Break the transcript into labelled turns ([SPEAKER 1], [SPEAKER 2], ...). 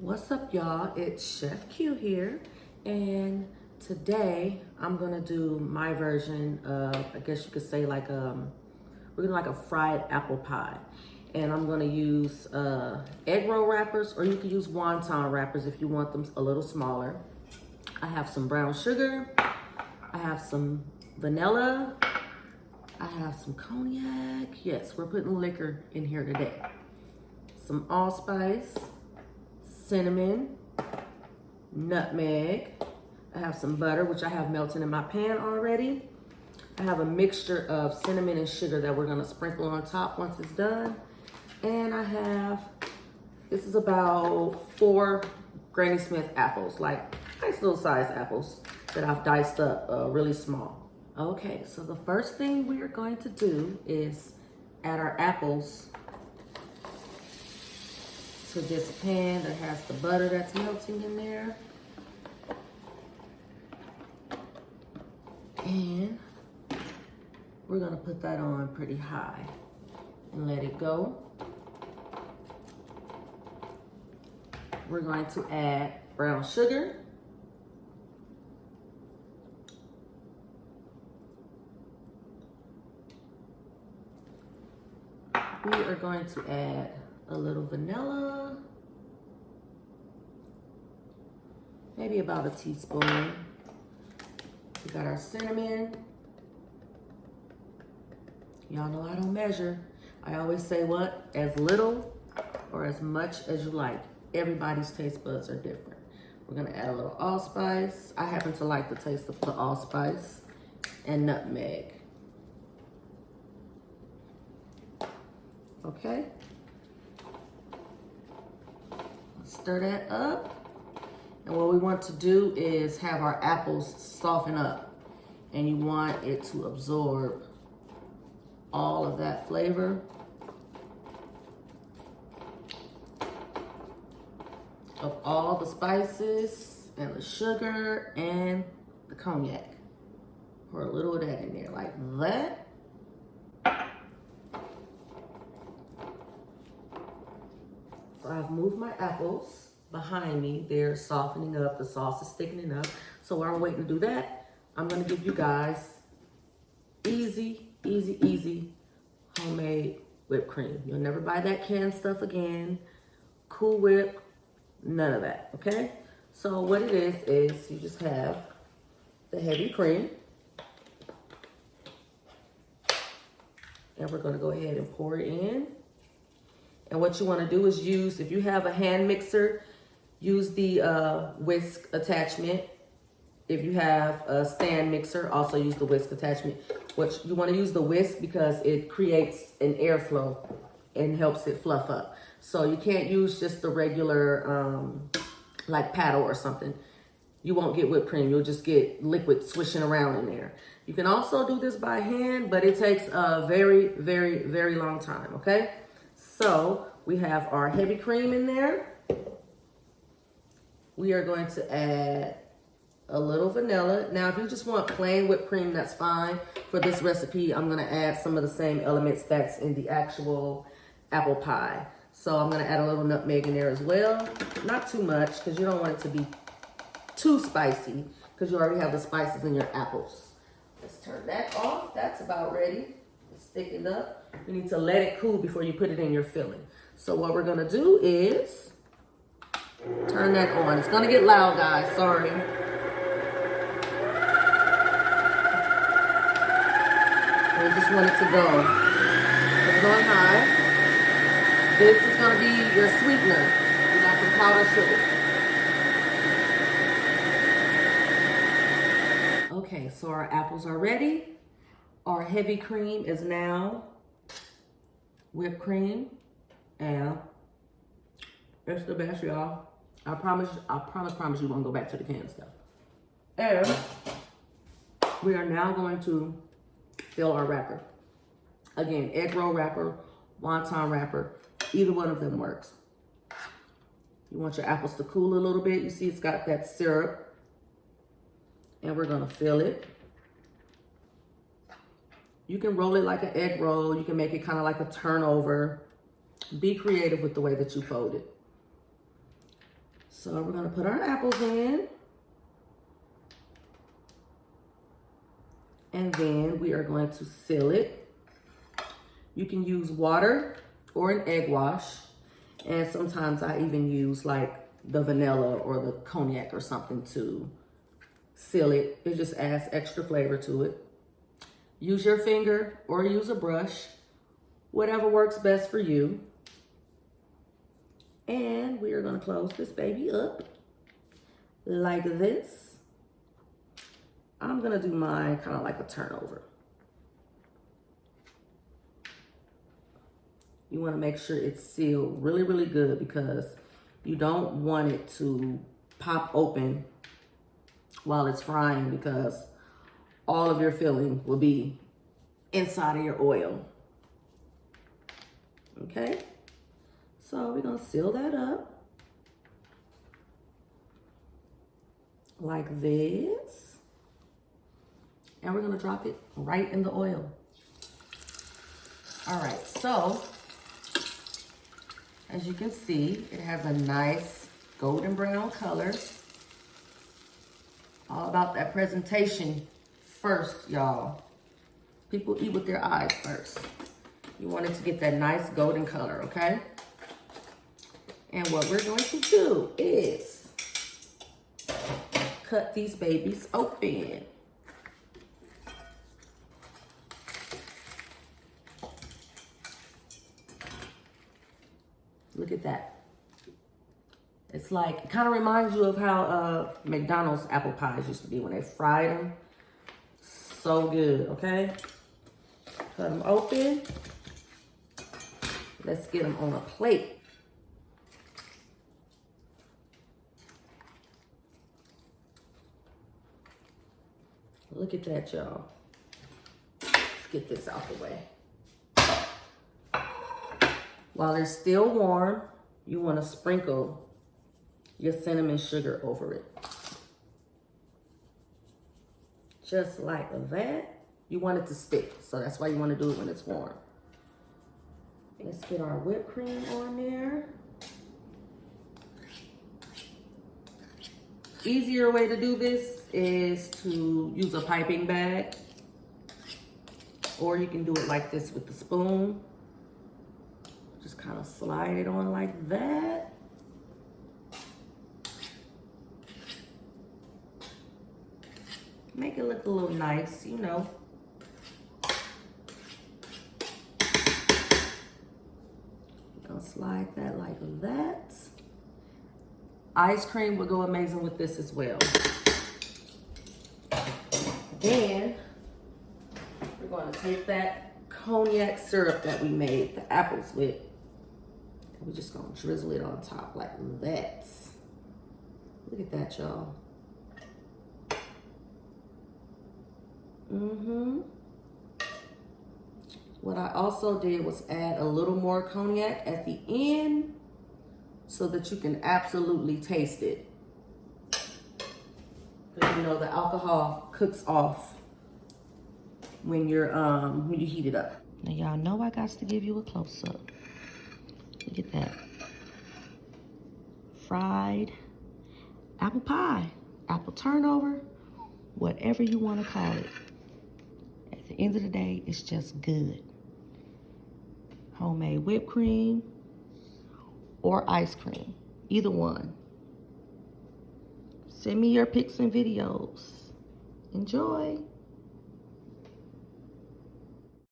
[SPEAKER 1] What's up, y'all? It's Chef Q here, and today I'm gonna do my version of, I guess you could say, we're gonna like a fried apple pie, and I'm gonna use egg roll wrappers, or you can use wonton wrappers if you want them a little smaller. I have some brown sugar, I have some vanilla, I have some cognac. Yes, we're putting liquor in here today. Some allspice, cinnamon, nutmeg. I have some butter, which I have melting in my pan already. I have a mixture of cinnamon and sugar that we're gonna sprinkle on top once it's done. And I have, this is about 4 Granny Smith apples, like nice little size apples that I've diced up really small. Okay, so the first thing we are going to do is add our apples to this pan that has the butter that's melting in there. And we're gonna put that on pretty high and let it go. We're going to add brown sugar. We are going to add a little vanilla, maybe about a teaspoon. We got our cinnamon. Y'all know I don't measure. I always say what? As little or as much as you like. Everybody's taste buds are different. We're gonna add a little allspice. I happen to like the taste of the allspice, and nutmeg. Okay. Stir that up. And what we want to do is have our apples soften up. And you want it to absorb all of that flavor of all the spices and the sugar and the cognac. Pour a little of that in there like that. So I've moved my apples behind me. They're softening up, the sauce is thickening up. So while I'm waiting to do that, I'm gonna give you guys easy homemade whipped cream. You'll never buy that canned stuff again. Cool Whip, none of that, okay? So what it is you just have the heavy cream. And we're gonna go ahead and pour it in. And what you wanna do is use, if you have a hand mixer, use the whisk attachment. If you have a stand mixer, also use the whisk attachment. What you wanna use the whisk because it creates an airflow and helps it fluff up. So you can't use just the regular, like paddle or something. You won't get whipped cream, you'll just get liquid swishing around in there. You can also do this by hand, but it takes a very long time, okay? So we have our heavy cream in there. We are going to add a little vanilla. Now, if you just want plain whipped cream, that's fine. For this recipe, I'm gonna add some of the same elements that's in the actual apple pie. So I'm gonna add a little nutmeg in there as well. Not too much, because you don't want it to be too spicy, because you already have the spices in your apples. Let's turn that off. That's about ready. It's thickened up. You need to let it cool before you put it in your filling. So what we're gonna do is turn that on. It's gonna get loud, guys, sorry. We just want it to go. It's going high. This is gonna be your sweetener. You got some powdered sugar. Okay, so our apples are ready. Our heavy cream is now whipped cream, and it's the best, y'all. I promise you won't go back to the canned stuff. And we are now going to fill our wrapper. Again, egg roll wrapper, wonton wrapper, either one of them works. You want your apples to cool a little bit. You see it's got that syrup. And we're gonna fill it. You can roll it like an egg roll. You can make it kind of like a turnover. Be creative with the way that you fold it. So we're gonna put our apples in. And then we are going to seal it. You can use water or an egg wash. And sometimes I even use like the vanilla or the cognac or something to seal it. It just adds extra flavor to it. Use your finger or use a brush, whatever works best for you. And we are gonna close this baby up like this. I'm gonna do mine kind of like a turnover. You wanna make sure it's sealed really, really good because you don't want it to pop open while it's frying because all of your filling will be inside of your oil. Okay? So we're gonna seal that up like this. And we're gonna drop it right in the oil. All right, so as you can see, it has a nice golden brown color. All about that presentation first, y'all. People eat with their eyes first. You want it to get that nice golden color, okay? And what we're going to do is cut these babies open. Look at that. It's like, it kind of reminds you of how McDonald's apple pies used to be when they fried them. So good, okay? Cut them open. Let's get them on a plate. Look at that, y'all. Let's get this out the way. While they're still warm, you want to sprinkle your cinnamon sugar over it. Just like that. You want it to stick, so that's why you want to do it when it's warm. Let's get our whipped cream on there. Easier way to do this is to use a piping bag, or you can do it like this with the spoon. Just kind of slide it on like that. Make it look a little nice, you know. Gonna slide that like that. Ice cream would go amazing with this as well. Then we're gonna take that cognac syrup that we made the apples with. And we're just gonna drizzle it on top like that. Look at that, y'all. What I also did was add a little more cognac at the end so that you can absolutely taste it. Because you know the alcohol cooks off when you heat it up. Now y'all know I got to give you a close-up. Look at that. Fried apple pie, apple turnover, whatever you want to call it. At the end of the day, it's just good. Homemade whipped cream or ice cream, either one. Send me your pics and videos. Enjoy.